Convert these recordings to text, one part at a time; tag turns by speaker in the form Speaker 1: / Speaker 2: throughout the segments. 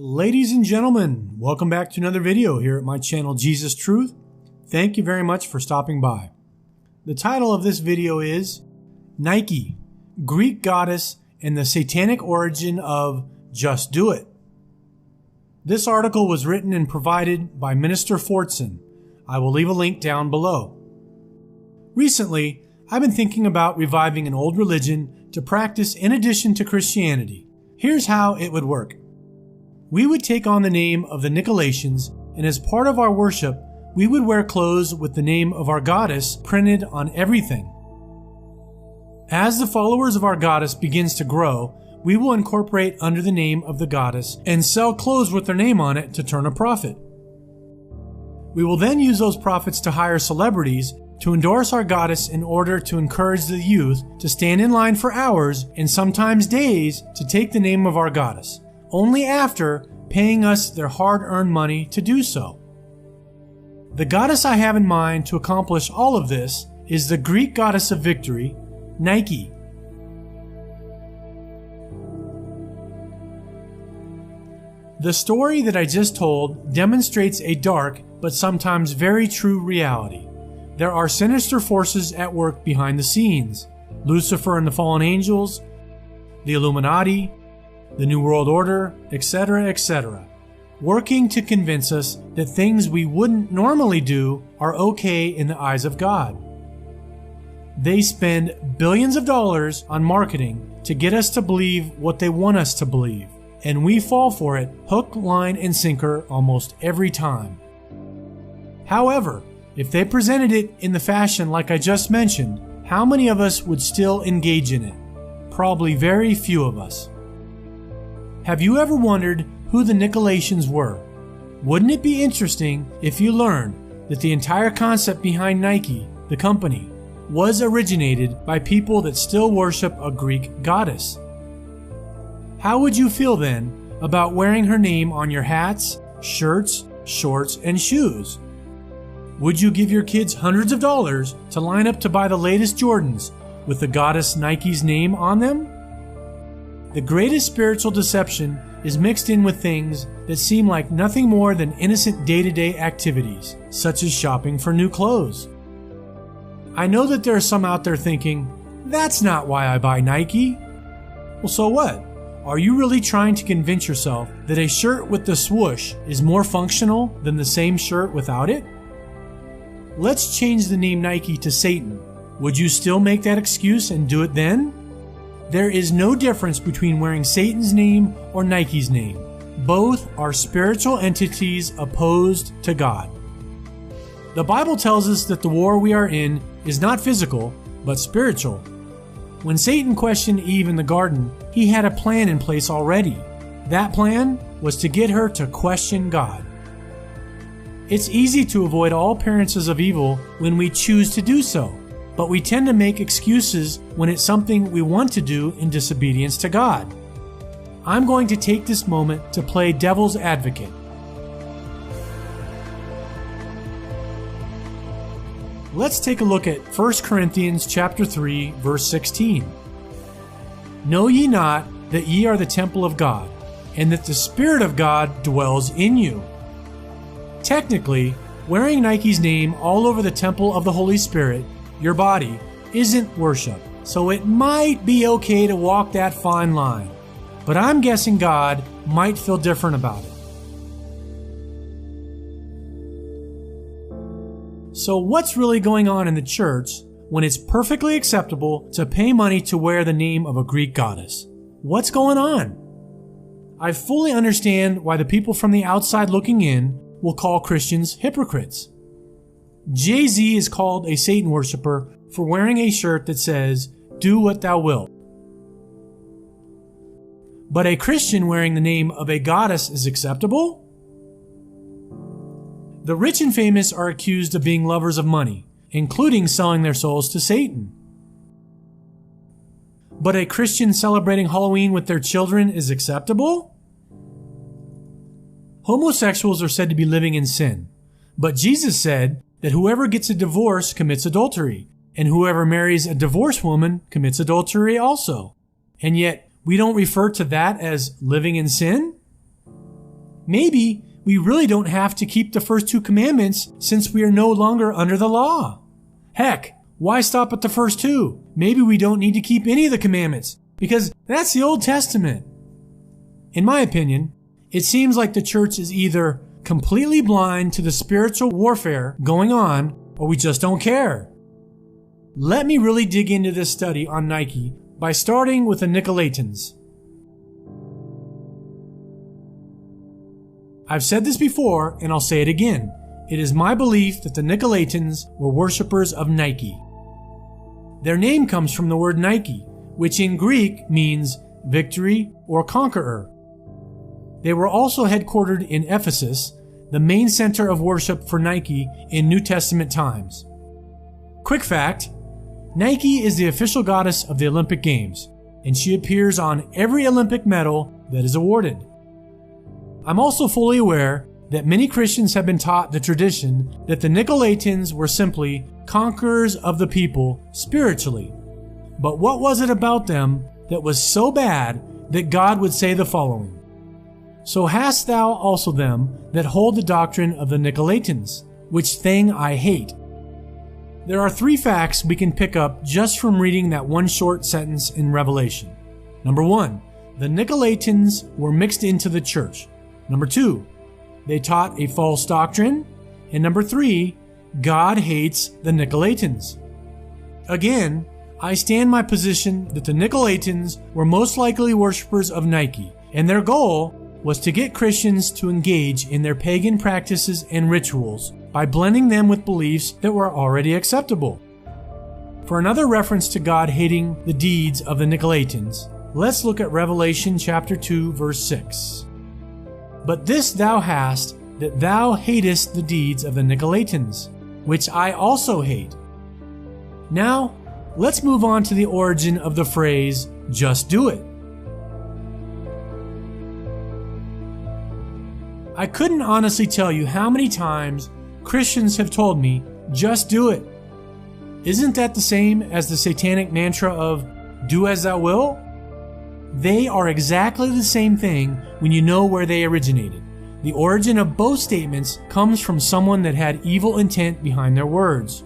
Speaker 1: Ladies and gentlemen, welcome back to another video here at my channel Jesus Truth. Thank you very much for stopping by. The title of this video is ʻnaɪki, Greek goddess and the satanic origin of Just Do It. This article was written and provided by Minister Fortson. I will leave a link down below. Recently, I've been thinking about reviving an old religion to practice in addition to Christianity. Here's how it would work. We would take on the name of the Nicolaitans, and as part of our worship, we would wear clothes with the name of our goddess printed on everything. As the followers of our goddess begins to grow, we will incorporate under the name of the goddess and sell clothes with their name on it to turn a profit. We will then use those profits to hire celebrities to endorse our goddess in order to encourage the youth to stand in line for hours and sometimes days to take the name of our goddess, only after paying us their hard-earned money to do so. The goddess I have in mind to accomplish all of this is the Greek goddess of victory, ʻnaɪki. The story that I just told demonstrates a dark but sometimes very true reality. There are sinister forces at work behind the scenes: Lucifer and the fallen angels, the Illuminati, the New World Order, etc., working to convince us that things we wouldn't normally do are okay in the eyes of God. They spend billions of dollars on marketing to get us to believe what they want us to believe, and we fall for it hook, line, and sinker almost every time. However, if they presented it in the fashion like I just mentioned, how many of us would still engage in it? Probably very few of us. Have you ever wondered who the Nicolaitans were? Wouldn't it be interesting if you learned that the entire concept behind Nike, the company, was originated by people that still worship a Greek goddess? How would you feel then about wearing her name on your hats, shirts, shorts, and shoes? Would you give your kids hundreds of dollars to line up to buy the latest Jordans with the goddess Nike's name on them? The greatest spiritual deception is mixed in with things that seem like nothing more than innocent day-to-day activities, such as shopping for new clothes. I know that there are some out there thinking, that's not why I buy Nike. Well, so what? Are you really trying to convince yourself that a shirt with the swoosh is more functional than the same shirt without it? Let's change the name Nike to Satan. Would you still make that excuse and do it then? There is no difference between wearing Satan's name or Nike's name. Both are spiritual entities opposed to God. The Bible tells us that the war we are in is not physical, but spiritual. When Satan questioned Eve in the garden, he had a plan in place already. That plan was to get her to question God. It's easy to avoid all appearances of evil when we choose to do so, but we tend to make excuses when it's something we want to do in disobedience to God. I'm going to take this moment to play devil's advocate. Let's take a look at 1 Corinthians chapter 3, verse 16. Know ye not that ye are the temple of God, and that the Spirit of God dwells in you? Technically, wearing Nike's name all over the temple of the Holy Spirit, your body, isn't worship, so it might be okay to walk that fine line. But I'm guessing God might feel different about it. So what's really going on in the church when it's perfectly acceptable to pay money to wear the name of a Greek goddess? What's going on? I fully understand why the people from the outside looking in will call Christians hypocrites. Jay-Z is called a Satan worshiper for wearing a shirt that says, "Do what thou wilt." But a Christian wearing the name of a goddess is acceptable? The rich and famous are accused of being lovers of money, including selling their souls to Satan. But a Christian celebrating Halloween with their children is acceptable? Homosexuals are said to be living in sin, but Jesus said that whoever gets a divorce commits adultery, and whoever marries a divorced woman commits adultery also. And yet, we don't refer to that as living in sin? maybe we really don't have to keep the first 2 commandments since we are no longer under the law. Heck, why stop at the first 2? Maybe we don't need to keep any of the commandments because that's the Old Testament. In my opinion, it seems like the church is either completely blind to the spiritual warfare going on or we just don't care. Let me really dig into this study on Nike by starting with the Nicolaitans. I've said this before and I'll say it again. It is my belief that the Nicolaitans were worshippers of Nike. Their name comes from the word Nike, which in Greek means victory or conqueror. They were also headquartered in Ephesus, the main center of worship for Nike in New Testament times. Quick fact, Nike is the official goddess of the Olympic Games, and she appears on every Olympic medal that is awarded. I'm also fully aware that many Christians have been taught the tradition that the Nicolaitans were simply conquerors of the people spiritually. But what was it about them that was so bad that God would say the following? So hast thou also them that hold the doctrine of the Nicolaitans, which thing I hate. There are 3 facts we can pick up just from reading that one short sentence in Revelation. Number 1, the Nicolaitans were mixed into the church. Number 2, they taught a false doctrine. And number 3, God hates the Nicolaitans. Again, I stand my position that the Nicolaitans were most likely worshippers of Nike, and their goal was to get Christians to engage in their pagan practices and rituals by blending them with beliefs that were already acceptable. For another reference to God hating the deeds of the Nicolaitans, let's look at Revelation chapter 2, verse 6. But this thou hast, that thou hatest the deeds of the Nicolaitans, which I also hate. Now, let's move on to the origin of the phrase, just do it. I couldn't honestly tell you how many times Christians have told me, just do it. Isn't that the same as the satanic mantra of, do as thou will? They are exactly the same thing when you know where they originated. The origin of both statements comes from someone that had evil intent behind their words.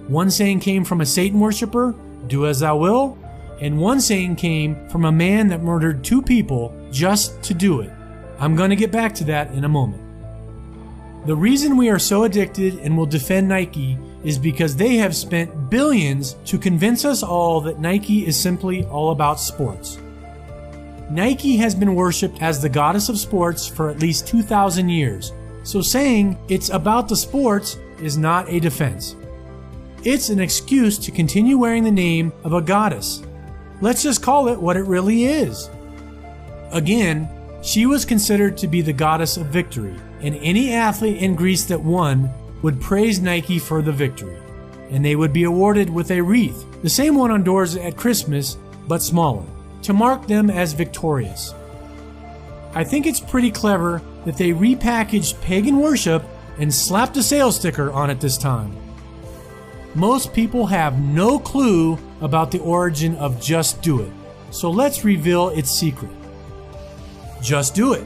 Speaker 1: One saying came from a Satan worshiper, do as thou will, and one saying came from a man that murdered 2 people just to do it. I'm going to get back to that in a moment. The reason we are so addicted and will defend Nike is because they have spent billions to convince us all that Nike is simply all about sports. Nike has been worshipped as the goddess of sports for at least 2,000 years, so saying it's about the sports is not a defense. It's an excuse to continue wearing the name of a goddess. Let's just call it what it really is. Again, she was considered to be the goddess of victory, and any athlete in Greece that won would praise Nike for the victory, and they would be awarded with a wreath, the same one on doors at Christmas, but smaller, to mark them as victorious. I think it's pretty clever that they repackaged pagan worship and slapped a sales sticker on it this time. Most people have no clue about the origin of Just Do It, so let's reveal its secret. Just do it.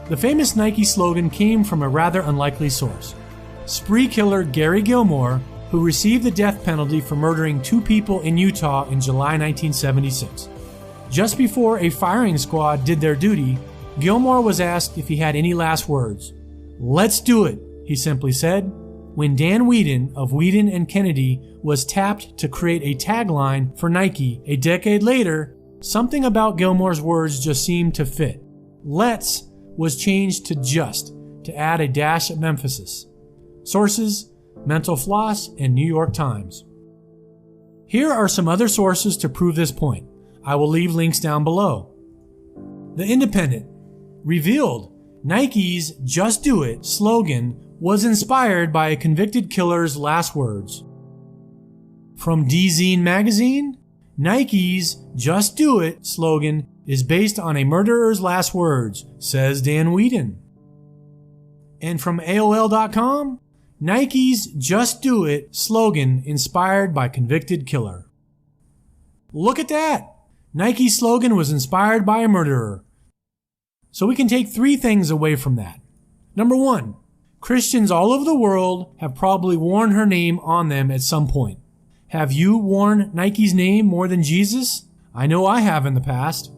Speaker 1: The famous Nike slogan came from a rather unlikely source. Spree killer Gary Gilmore, who received the death penalty for murdering 2 people in Utah in July 1976. Just before a firing squad did their duty, Gilmore was asked if he had any last words. "Let's do it," he simply said. When Dan Whedon of Whedon and Kennedy was tapped to create a tagline for Nike a decade later, something about Gilmore's words just seemed to fit. Let's was changed to just to add a dash of emphasis. Sources, Mental Floss and New York Times. Here are some other sources to prove this point. I will leave links down below. The Independent revealed Nike's Just Do It slogan was inspired by a convicted killer's last words. From DZine magazine, Nike's Just Do It slogan is based on a murderer's last words, says Dan Whedon. And from AOL.com, Nike's Just Do It slogan inspired by convicted killer. Look at that! Nike's slogan was inspired by a murderer. So we can take 3 things away from that. Number 1, Christians all over the world have probably worn her name on them at some point. Have you worn Nike's name more than Jesus? I know I have in the past.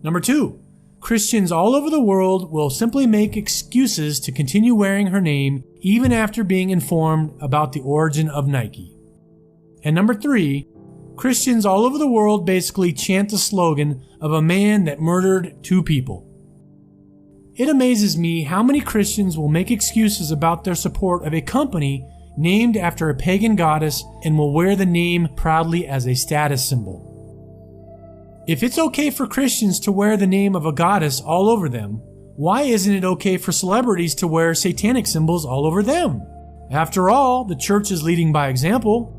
Speaker 1: Number 2, Christians all over the world will simply make excuses to continue wearing her name even after being informed about the origin of Nike. And number 3, Christians all over the world basically chant the slogan of a man that murdered 2 people. It amazes me how many Christians will make excuses about their support of a company named after a pagan goddess and will wear the name proudly as a status symbol. If it's okay for Christians to wear the name of a goddess all over them, why isn't it okay for celebrities to wear satanic symbols all over them? After all, the church is leading by example.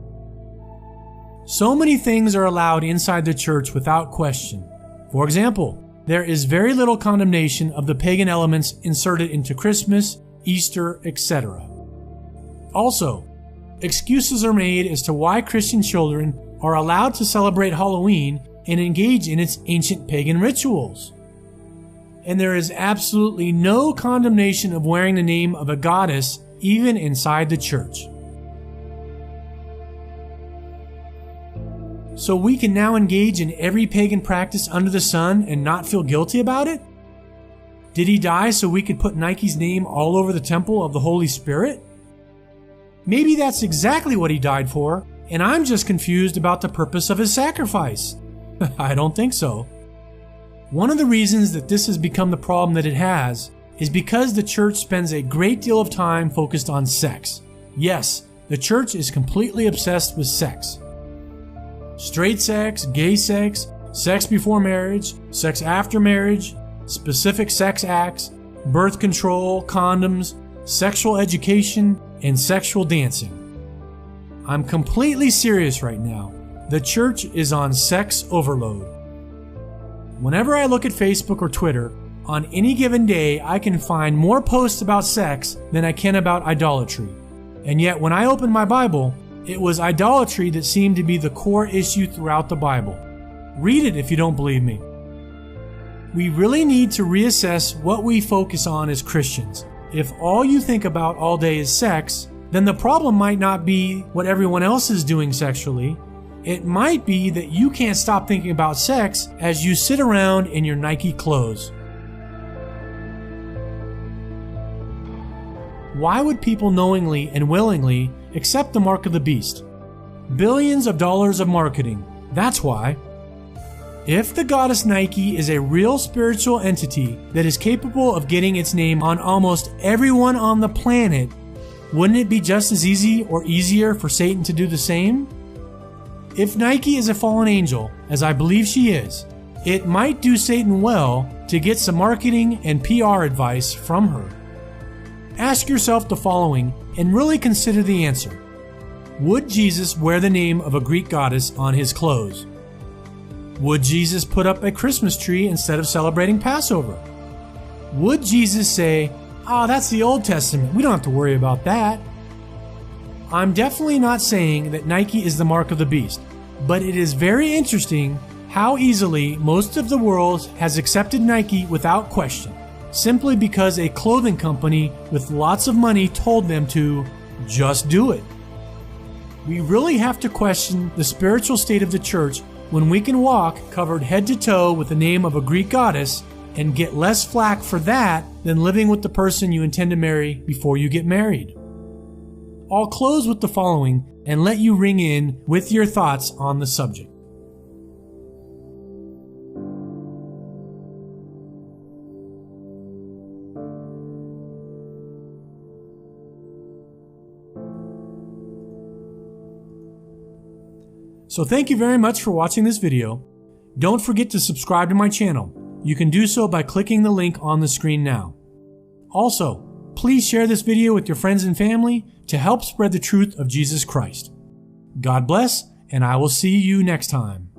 Speaker 1: So many things are allowed inside the church without question. For example, there is very little condemnation of the pagan elements inserted into Christmas, Easter, etc. Also, excuses are made as to why Christian children are allowed to celebrate Halloween and engage in its ancient pagan rituals. And there is absolutely no condemnation of wearing the name of a goddess even inside the church. So we can now engage in every pagan practice under the sun and not feel guilty about it? Did he die so we could put Nike's name all over the temple of the Holy Spirit? Maybe that's exactly what he died for, and I'm just confused about the purpose of his sacrifice. I don't think so. One of the reasons that this has become the problem that it has is because the church spends a great deal of time focused on sex. Yes, the church is completely obsessed with sex. Straight sex, gay sex, sex before marriage, sex after marriage, specific sex acts, birth control, condoms, sexual education, and sexual dancing. I'm completely serious right now. The church is on sex overload. Whenever I look at Facebook or Twitter, on any given day I can find more posts about sex than I can about idolatry. And yet when I open my Bible, it was idolatry that seemed to be the core issue throughout the Bible. Read it if you don't believe me. We really need to reassess what we focus on as Christians. If all you think about all day is sex, then the problem might not be what everyone else is doing sexually. It might be that you can't stop thinking about sex as you sit around in your Nike clothes. Why would people knowingly and willingly accept the mark of the beast? Billions of dollars of marketing. That's why. If the goddess Nike is a real spiritual entity that is capable of getting its name on almost everyone on the planet, wouldn't it be just as easy or easier for Satan to do the same? If Nike is a fallen angel, as I believe she is, it might do Satan well to get some marketing and PR advice from her. Ask yourself the following and really consider the answer. Would Jesus wear the name of a Greek goddess on his clothes? Would Jesus put up a Christmas tree instead of celebrating Passover? Would Jesus say, that's the Old Testament, we don't have to worry about that? I'm definitely not saying that Nike is the mark of the beast, but it is very interesting how easily most of the world has accepted Nike without question, simply because a clothing company with lots of money told them to just do it. We really have to question the spiritual state of the church when we can walk covered head to toe with the name of a Greek goddess and get less flack for that than living with the person you intend to marry before you get married. I'll close with the following and let you ring in with your thoughts on the subject. So thank you very much for watching this video. Don't forget to subscribe to my channel. You can do so by clicking the link on the screen now. Also, please share this video with your friends and family to help spread the truth of Jesus Christ. God bless, and I will see you next time.